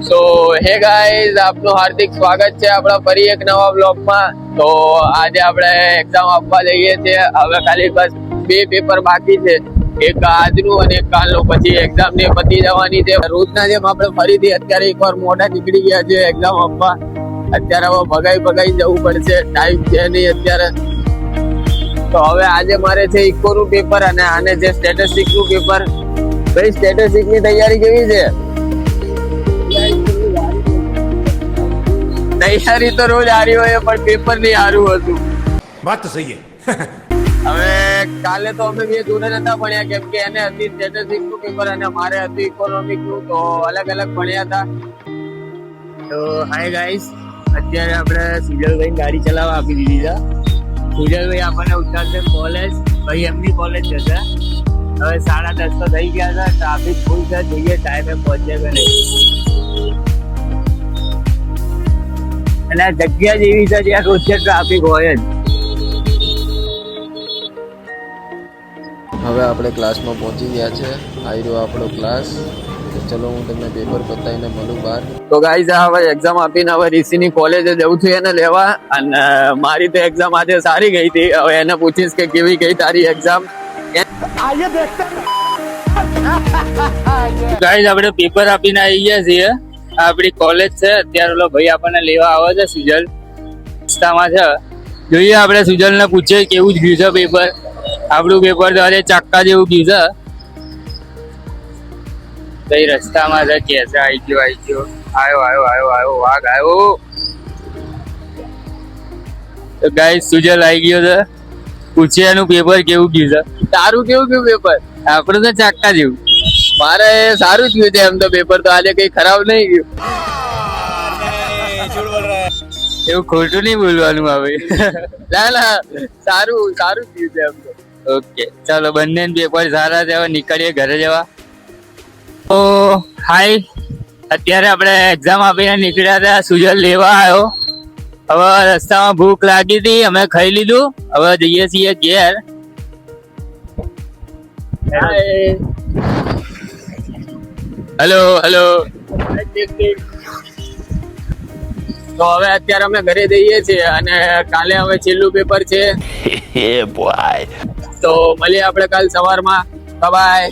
સો hey guys, આપનું હાર્દિક સ્વાગત છે આપણા ફરી એક નવા બ્લોગમાં. તો આજે આપણે એક્ઝામ આપવા જઈએ છીએ. હવે ખાલી બસ 2 પેપર બાકી છે, એક આજનું અને એક કાલનું. પછી એક્ઝામ ને પતી જવાની છે. રોજના જેમ આપણે ફરીથી અત્યારે એકવાર મોઢા નીકળી ગયા છે એક્ઝામ આપવા. અત્યારે હવે ભગાઈ જવું પડશે, ટાઈમ છે નહીં અત્યારે. તો હવે આજે મારે છે ઇકોનું પેપર અને આને છે સ્ટેટિસ્ટિક્સ નું પેપર. ભાઈ, સ્ટેટિસ્ટિક્સ ની તૈયારી કેવી છે? તૈયારી તો રોજ હારી હોય, પણ પેપર નહીં હારું હતું. વાત તો સહી છે. હવે કાલે તો અમે બે જોડે નતા ભણ્યા, કેમ કે એને હતી સ્ટેટિસ્ટિક્સ નું પેપર અને મારે હતું ઇકોનોમિક નું. તો અલગ અલગ ભણ્યા હતા. તો હાય ગાઈસ, અત્યારે આપણે સુજલભાઈ ગાડી ચલાવવા આપી દીધી છે. સુજલભાઈ આપણને ઉતારશે કોલેજ. ભાઈ એમની કોલેજ જશે. હવે 10:30 તો થઈ ગયા છે, ટ્રાફિક ફૂલ છે. જોઈએ ટાઈમે પહોંચે કે નહીં. અને આ જગ્યા જ એવી છે જ્યાં રોજ ટ્રાફિક હોય જ. હવે આપણે ક્લાસમાં પહોંચી ગયા છે. આવી રહ્યો આપણો ક્લાસ. તો ચલો હું તમને પેપર પતાવીને મળું બહાર. તો ગાઈઝ, હવે એક્ઝામ આપીને હવે ઋષિની કોલેજે જવું છું એને લેવા. અને મારી તો એક્ઝામ આજે સારી ગઈ હતી. હવે એને પૂછીશ કે કેવી ગઈ તારી એક્ઝામ. ગાઈઝ, આપણે પેપર આપીને આવી ગયા છીએ. આપણી કોલેજ છે. અત્યારે ઓલો ભાઈ આપણને લેવા આવે છે, સુજલ રસ્તામાં છે. જોઈએ આપણે સુજલને પૂછીએ કેવું જ ગયું છે પેપર. આપણું પેપર તો આજે ચાક્કા જેવું ગયું છે. કઈ રસ્તામાં છે કે છે? આવી ગયો આવ્યો વાઘ આવ્યો. તો ગાઈસ, સુજલ આવી ગયો છે. પૂછીએ એનું પેપર કેવું ગયું છે. તારું કેવું ગયું પેપર? આપણું તો ચાક્કા જેવું. મારે સારું જ ગયું છે એમ તો પેપર. તો આજે કઈ ખરાબ નહીં ગયું. એવું ખોટું નહીં બોલવાનું આવે. ના સારું ગયું છે એમ તો. ઓકે, ચાલો, બંને પેપર સારા છે. હવે નીકળીએ ઘરે જવા. તો હાય, અત્યારે આપણે એક્ઝામ આપીને નીકળ્યા હતા. સુજલ લેવા આવ્યો. હવે રસ્તામાં ભૂખ લાગી હતી, અમે ખાઈ લીધું. હવે જઈએ છીએ ઘેર. હેલો. તો હવે અત્યારે અમે ઘરે જઈએ છીએ અને કાલે હવે છેલ્લું પેપર છે. તો મળીએ આપણે કાલ સવારમાં. બાય.